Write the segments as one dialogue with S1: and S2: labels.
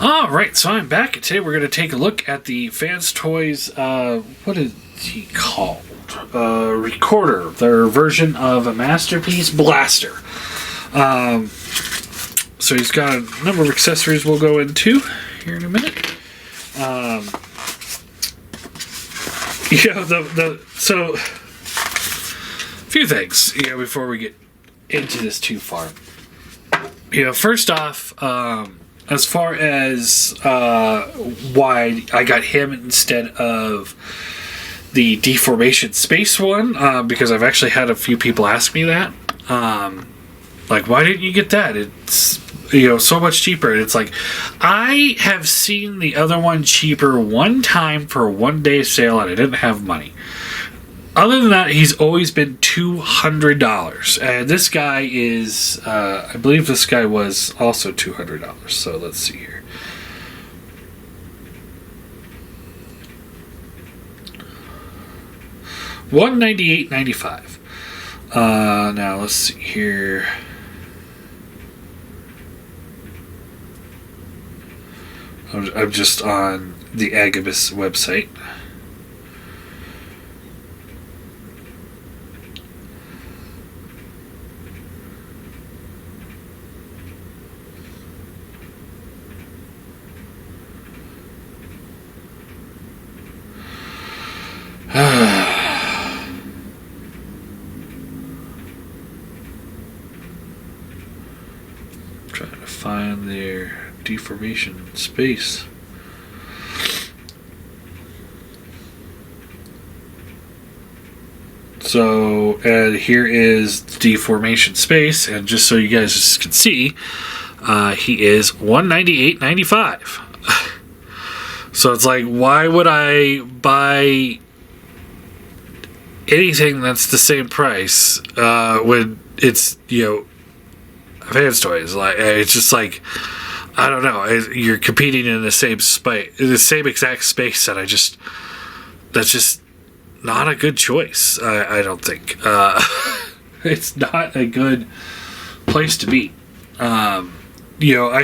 S1: All right, so I'm back, and today we're going to take a look at the Fans Toys, what is he called? Recorder, their version of a Masterpiece Blaster. So he's got a number of accessories we'll go into here in a minute. So, a few things, before we get into this too far. First off, as far as why I got him instead of the Deformation Space one, because I've actually had a few people ask me that. Like, why didn't you get that? It's, so much cheaper. And it's like, I have seen the other one cheaper one time for a one-day sale, and I didn't have money. Other than that, he's always been $200. And this guy is, I believe this guy was also $200. So let's see here. $198.95. Now let's see here. I'm just on the Agabus website. Trying to find their Deformation Space. So, and here is Deformation Space, and just so you guys can see, he is $198.95. So it's like, why would I buy anything that's the same price when it's Fans Toys? Like, it's just like, I don't know. You're competing in the same space, in the same exact space, and that's just not a good choice. I don't think it's not a good place to be. I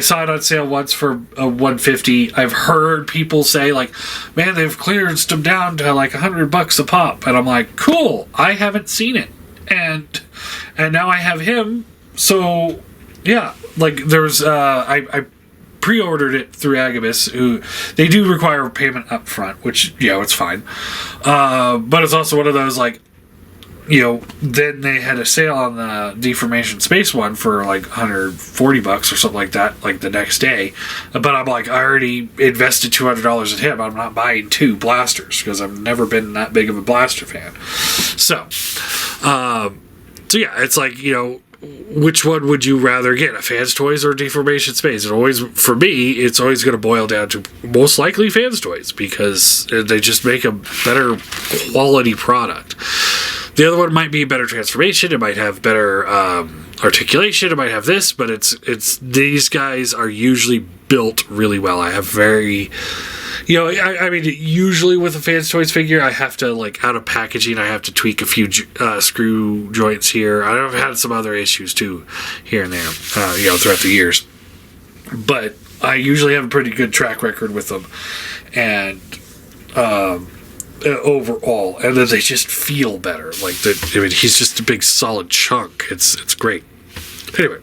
S1: saw it on sale once for $150. I've heard people say, like, man, they've clearanced them down to like $100 a pop, and I'm like, cool. I haven't seen it, and now I have him. So yeah, like there's I pre-ordered it through Agabus, who they do require payment up front, which it's fine. But it's also one of those, like, then they had a sale on the Deformation Space one for like $140 or something like that, like the next day. But I'm like, I already invested $200 in him. I'm not buying two blasters because I've never been that big of a blaster fan. So yeah, it's like, which one would you rather get, a Fans Toys or Deformation Space? And always, for me, it's always going to boil down to most likely Fans Toys, because they just make a better quality product. The other one might be better transformation. It might have better articulation. It might have this, but it's these guys are usually built really well. I have very, I mean, usually with a Fans Toys figure, I have to, like, out of packaging, I have to tweak a few screw joints here. I've had some other issues too, here and there, throughout the years. But I usually have a pretty good track record with them, and overall, and then they just feel better. Like, he's just a big solid chunk. It's great. Anyway.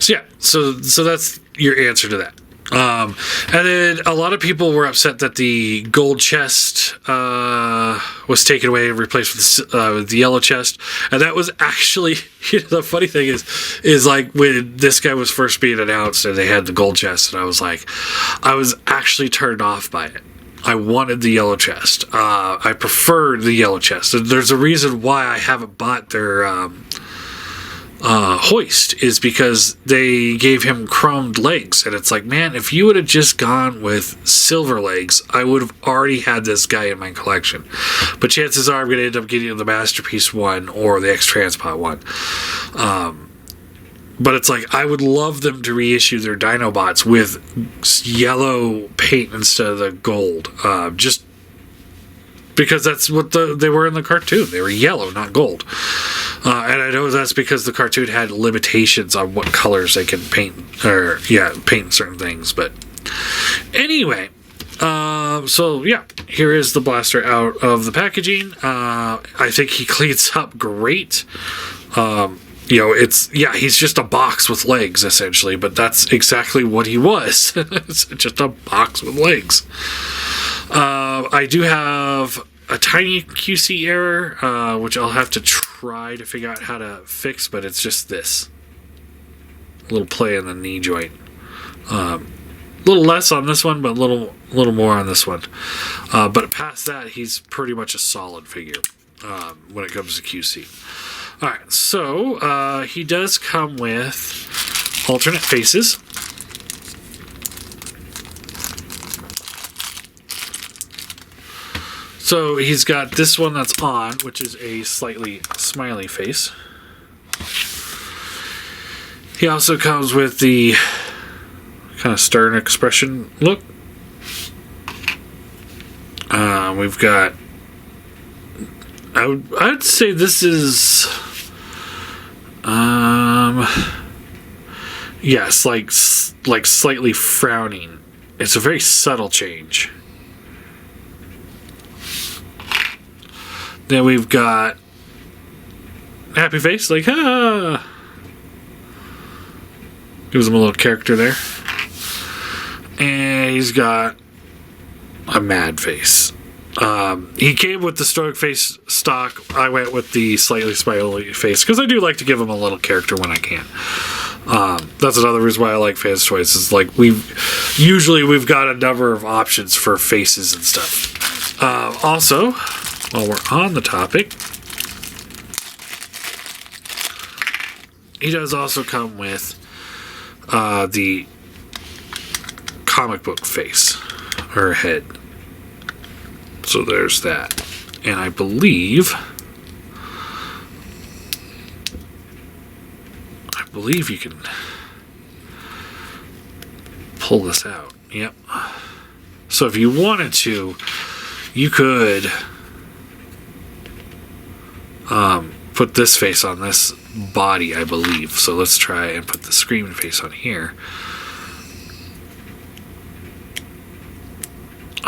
S1: So yeah, so that's your answer to that. And then a lot of people were upset that the gold chest was taken away and replaced with the yellow chest. And that was actually, the funny thing is like when this guy was first being announced and they had the gold chest, and I was actually turned off by it. I wanted the yellow chest. I preferred the yellow chest. And there's a reason why I haven't bought their hoist, is because they gave him chromed legs, and it's like, man, if you would have just gone with silver legs, I would have already had this guy in my collection. But chances are I'm going to end up getting the Masterpiece one or the X-Transpot one. But it's like, I would love them to reissue their Dinobots with yellow paint instead of the gold, just because that's what they were in the cartoon. They were yellow, not gold. And I know that's because the cartoon had limitations on what colors they can paint, or paint certain things. But anyway, so yeah, here is the blaster out of the packaging. I think he cleans up great. He's just a box with legs, essentially, but that's exactly what he was. It's just a box with legs. I do have a tiny QC error, which I'll have to try to figure out how to fix, but it's just this. A little play in the knee joint. A little less on this one, but a little more on this one. But past that, he's pretty much a solid figure when it comes to QC. Alright, so he does come with alternate faces. So he's got this one that's on, which is a slightly smiley face. He also comes with the kind of stern expression look. We've got... I'd say this is... yes, like slightly frowning. It's a very subtle change. Then we've got happy face, like gives him a little character there. And he's got a mad face. He came with the stoic face stock. I went with the slightly smiley face because I do like to give him a little character when I can. That's another reason why I like Fans Toys. Is like we've got a number of options for faces and stuff. Also, while we're on the topic, he does also come with the comic book face or head. So there's that. And I believe you can pull this out. Yep. So if you wanted to, you could put this face on this body, I believe. So let's try and put the screaming face on here.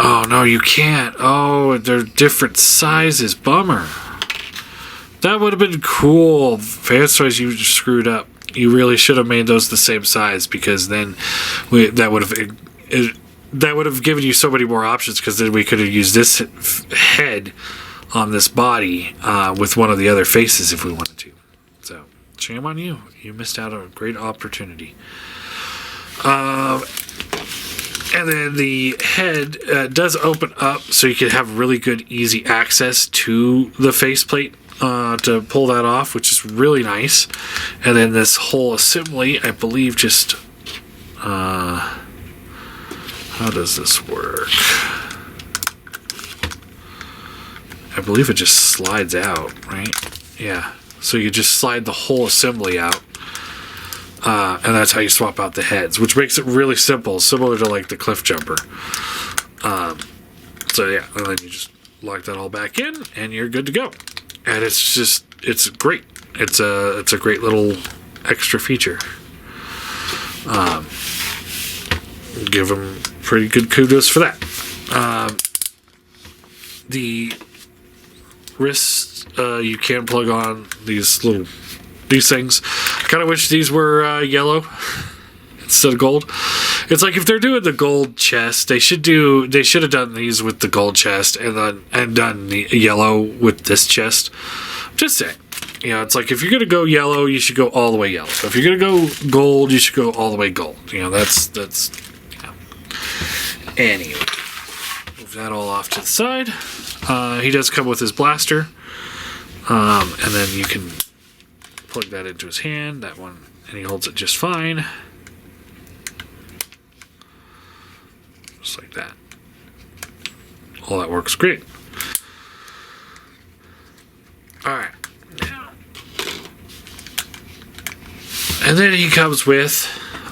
S1: Oh, no, you can't. Oh, they're different sizes. Bummer. That would have been cool. Fans Toys, you screwed up. You really should have made those the same size, because then that would have given you so many more options, because then we could have used this head on this body with one of the other faces if we wanted to. So, shame on you. You missed out on a great opportunity. And then the head does open up, so you can have really good, easy access to the faceplate to pull that off, which is really nice. And then this whole assembly, I believe, just... how does this work? I believe it just slides out, right? Yeah. So you just slide the whole assembly out. And that's how you swap out the heads, which makes it really simple, similar to like the Cliff Jumper. So yeah, and then you just lock that all back in, and you're good to go. And it's great. It's a great little extra feature. Give them pretty good kudos for that. The wrists, you can plug on these things. I kind of wish these were yellow instead of gold. It's like if they're doing the gold chest, they should have done these with the gold chest and done the yellow with this chest. Just saying. You know, it's like if you're gonna go yellow, you should go all the way yellow. If you're gonna go gold, you should go all the way gold. You know, that's you know. Anyway, move that all off to the side. He does come with his blaster, and then you can plug that into his hand, that one, and he holds it just fine. Just like that. All that works great. Alright. And then he comes with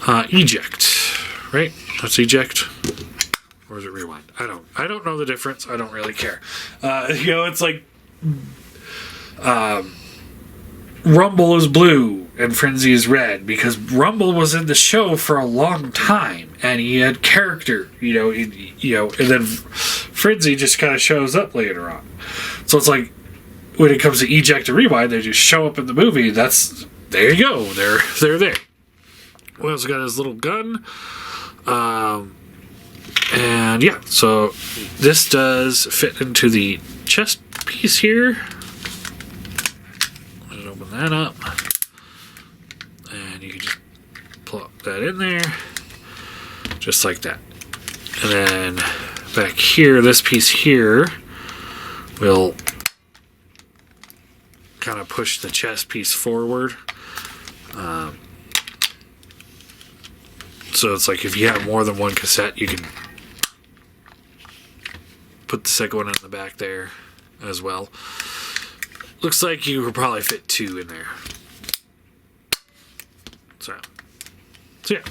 S1: Eject, right? That's Eject. Or is it Rewind? I don't know the difference. I don't really care. You know, it's like Rumble is blue and Frenzy is red, because Rumble was in the show for a long time and he had character, and then Frenzy just kind of shows up later on. So it's like, when it comes to Eject and Rewind, they just show up in the movie. There you go. They're there. We also got his little gun. And yeah, so this does fit into the chest piece here. Let's open that up. And you can just plop that in there. Just like that. And then back here, this piece here will kind of push the chest piece forward. So it's like if you have more than one cassette, you can put the second one in the back there as well. Looks like you could probably fit 2 in there. So yeah.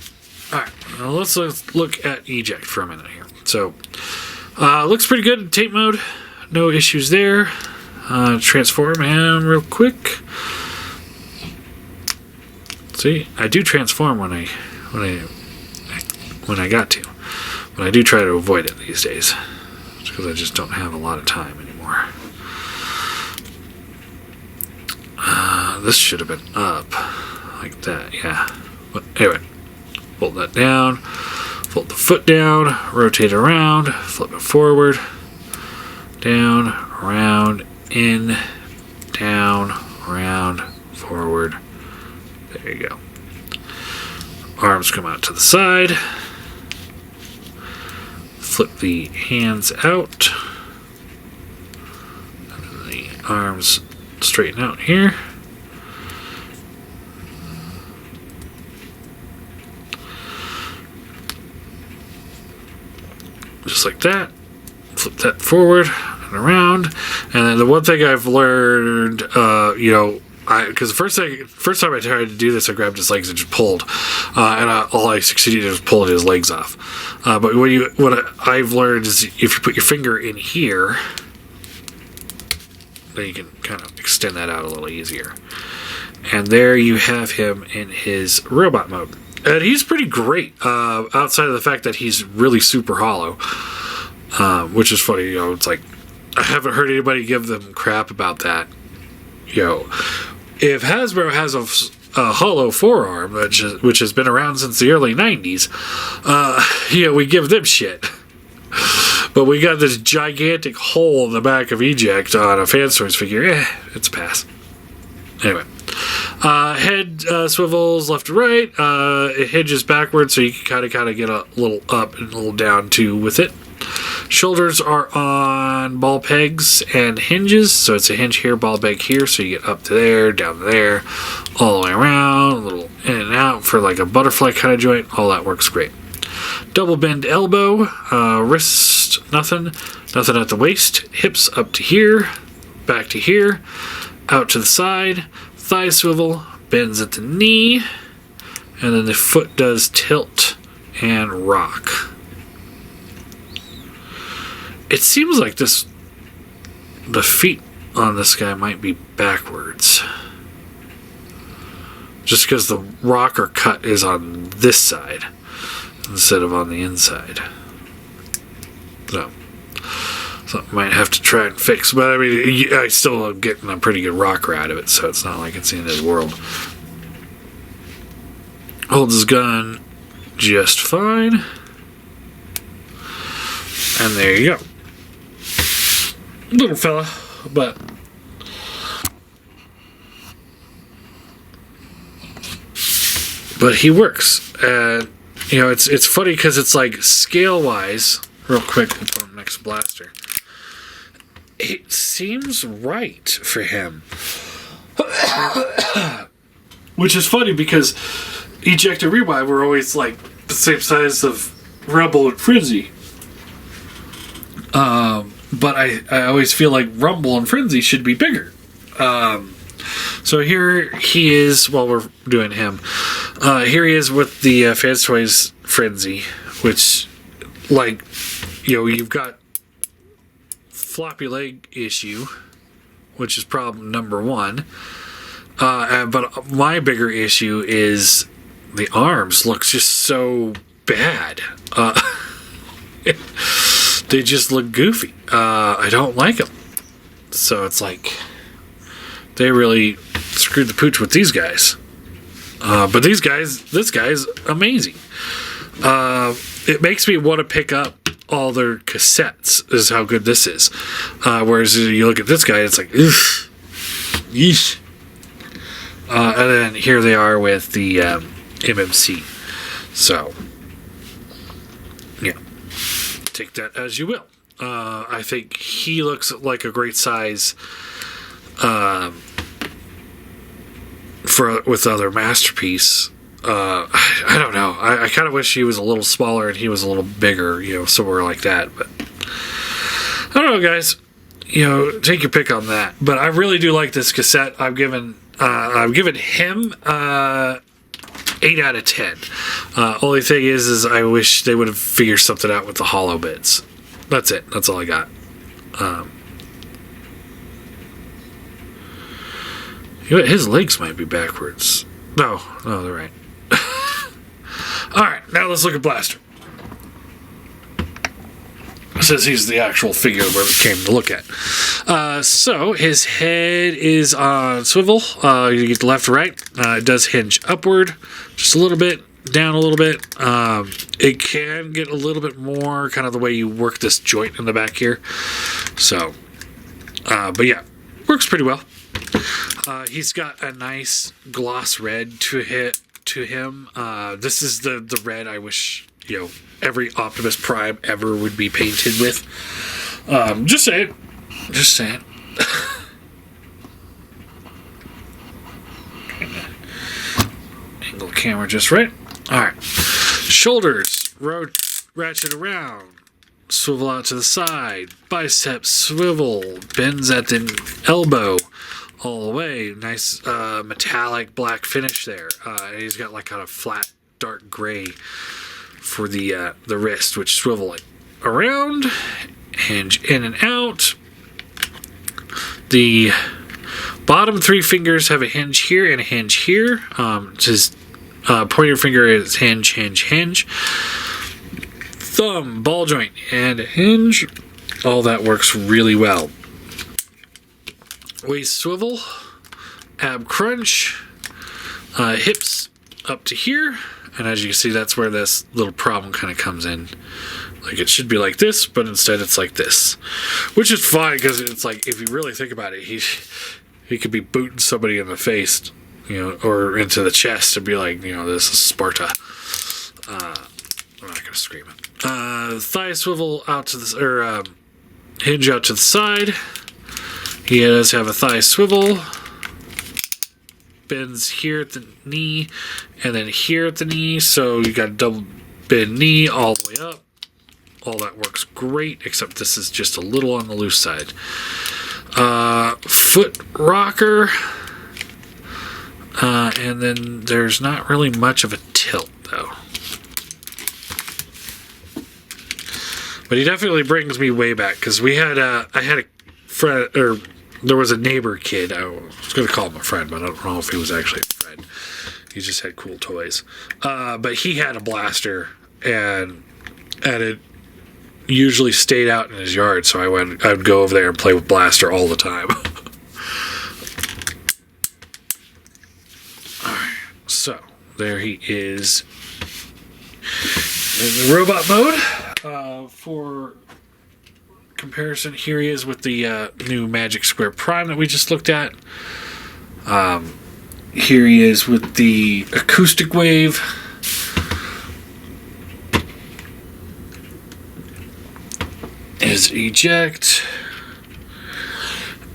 S1: Alright, now let's look at Eject for a minute here. So, looks pretty good in tape mode. No issues there. Transform him real quick. See, I do transform when I got to. But I do try to avoid it these days. Because I just don't have a lot of time anymore. This should have been up. Like that, yeah. But anyway. Fold that down. Fold the foot down. Rotate around. Flip it forward. Down. Around. In. Down. Around. Forward. There you go. Arms come out to the side. Flip the hands out. And then the arms straighten out here. Just like that. Flip that forward and around. And then the one thing I've learned, because the first time I tried to do this, I grabbed his legs and just pulled, and all I succeeded in was pulling his legs off. But what I've learned is if you put your finger in here, then you can kind of extend that out a little easier. And there you have him in his robot mode. And he's pretty great, outside of the fact that he's really super hollow, which is funny. It's like, I haven't heard anybody give them crap about that. If Hasbro has a hollow forearm, which has been around since the early 90s, we give them shit. But we got this gigantic hole in the back of Eject on a Fanstoys figure. It's a pass. Anyway. Head swivels left to right. It hinges backwards, so you can kind of get a little up and a little down too with it. Shoulders are on ball pegs and hinges, so it's a hinge here, ball peg here, so you get up to there, down to there, all the way around, a little in and out for like a butterfly kind of joint. All that works great. Double bend elbow, wrist, nothing at the waist, hips up to here, back to here, out to the side. Thigh swivel, bends at the knee, and then the foot does tilt and rock. It seems like the feet on this guy might be backwards. Just because the rocker cut is on this side instead of on the inside. So something might have to try and fix, but I mean, I still am getting a pretty good rocker out of it, so it's not like it's the end of the world. Holds his gun just fine. And there you go. Little fella, but he works. And it's funny because it's like scale wise. Real quick, we'll put him next to Blaster. It seems right for him. Which is funny because Eject and Rewind were always like the same size of Rumble and Frenzy. But I always feel like Rumble and Frenzy should be bigger. So here he is while we're doing him. Here he is with the Fanstoys Frenzy, which, you've got floppy leg issue, which is problem number 1. But my bigger issue is the arms look just so bad. They just look goofy. I don't like them. So it's like they really screwed the pooch with these guys. But this guy's amazing. It makes me want to pick up all their cassettes, is how good this is. Whereas you look at this guy, it's like, ugh, yeesh. And then here they are with the MMC. So, yeah, take that as you will. I think he looks like a great size with other Masterpiece. I don't know. I kind of wish he was a little smaller and he was a little bigger, somewhere like that. But I don't know, guys. Take your pick on that. But I really do like this cassette. I've given him 8 out of 10. Only thing is I wish they would have figured something out with the hollow bits. That's it. That's all I got. His legs might be backwards. No, they're right. Alright, now let's look at Blaster. It says he's the actual figure where we came to look at. So, his head is on swivel. You get the left or right. It does hinge upward just a little bit, down a little bit. It can get a little bit more kind of the way you work this joint in the back here. So, but yeah, works pretty well. He's got a nice gloss red to him. This is the red I wish, every Optimus Prime ever would be painted with. Just saying. Angle camera just right. Alright. Shoulders, ratchet around. Swivel out to the side. Biceps swivel. Bends at the elbow. All the way. Nice metallic black finish there. He's got like kind of flat dark gray for the wrist, which swivel it around, hinge in and out. The bottom 3 fingers have a hinge here and a hinge here. Just pointer finger is hinge. Thumb, ball joint, and a hinge. All that works really well. Waist swivel, ab crunch, hips up to here, and as you can see, that's where this little problem kind of comes in. Like, it should be like this, but instead it's like this, which is fine because it's like, if you really think about it, he could be booting somebody in the face, or into the chest and be like, this is Sparta. I'm not gonna scream it. Thigh swivel out to the, or hinge out to the side. He does have a thigh swivel, bends here at the knee, and then here at the knee, so you got a double bend knee all the way up. All that works great, except this is just a little on the loose side. Foot rocker, and then there's not really much of a tilt, though. But he definitely brings me way back, because I had a friend, or there was a neighbor kid. I was going to call him a friend, but I don't know if he was actually a friend. He just had cool toys. But he had a Blaster, and it usually stayed out in his yard, so I would go over there and play with Blaster all the time. Alright, so there he is in the robot mode. For comparison, here he is with the new Magic Square Prime that we just looked at. Here he is with the acoustic wave. His eject.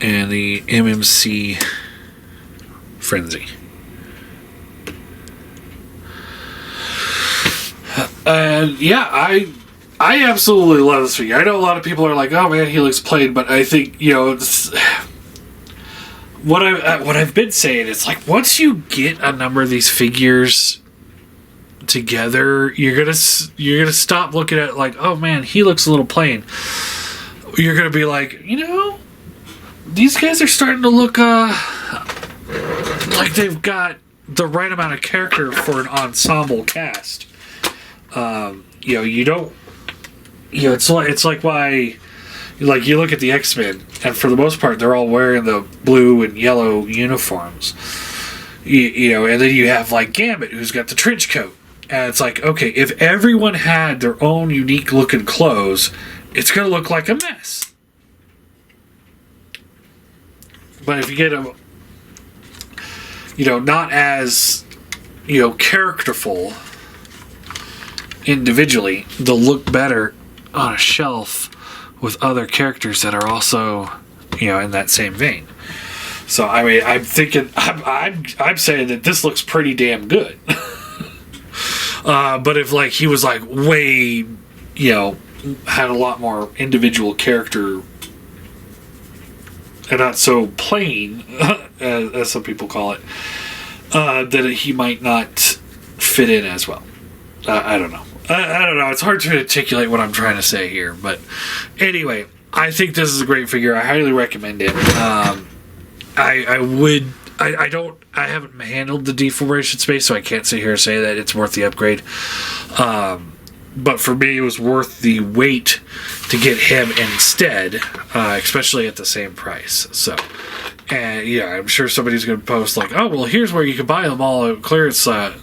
S1: And the MMC Frenzy. And yeah, I absolutely love this figure. I know a lot of people are like, "Oh man, he looks plain," but I think what I've been saying. It's like once you get a number of these figures together, you're gonna stop looking at it like, "Oh man, he looks a little plain." You're gonna be like, these guys are starting to look like they've got the right amount of character for an ensemble cast. You don't. It's like why. Like, you look at the X-Men, and for the most part, they're all wearing the blue and yellow uniforms. And then you have, like, Gambit, who's got the trench coat. And it's like, okay, if everyone had their own unique-looking clothes, it's going to look like a mess. But if you get them, not as, characterful individually, they'll look better on a shelf with other characters that are also, in that same vein. So, I mean, I'm saying that this looks pretty damn good. But if, like, he was, like, way, had a lot more individual character and not so plain, as some people call it, then he might not fit in as well. I don't know. I don't know. It's hard to articulate what I'm trying to say here. But anyway, I think this is a great figure. I highly recommend it. I haven't handled the deformation space, so I can't sit here and say that it's worth the upgrade. But for me, it was worth the wait to get him instead, especially at the same price. So, and I'm sure somebody's going to post like, oh, well, here's where you can buy them all at clearance, and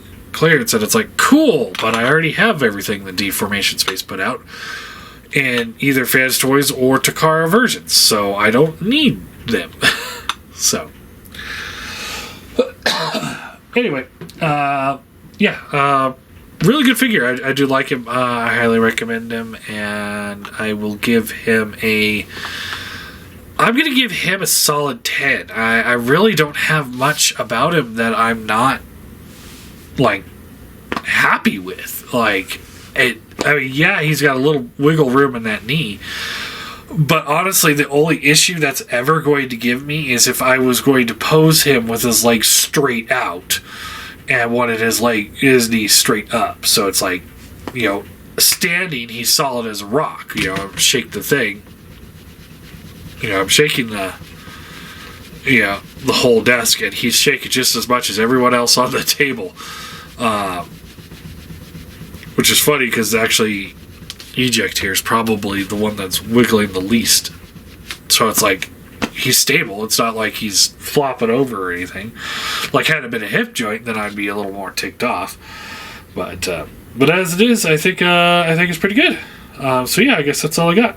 S1: it's like, cool, but I already have everything the deformation space put out in either Fans Toys or Takara versions, so I don't need them. So, anyway, really good figure. I do like him. I highly recommend him, and I will give him I'm going to give him a solid 10. I really don't have much about him that I'm not, like, happy with. Like, he's got a little wiggle room in that knee. But honestly, the only issue that's ever going to give me is if I was going to pose him with his legs straight out and wanted his knee straight up. So it's like, standing, he's solid as a rock. Shake the thing. I'm shaking the whole desk, and he's shaking just as much as everyone else on the table. Which is funny because actually Eject here is probably the one that's wiggling the least. So it's like he's stable. It's not like he's flopping over or anything. Like, had it been a hip joint, then I'd be a little more ticked off. But as it is, I think it's pretty good. So yeah, I guess that's all I got.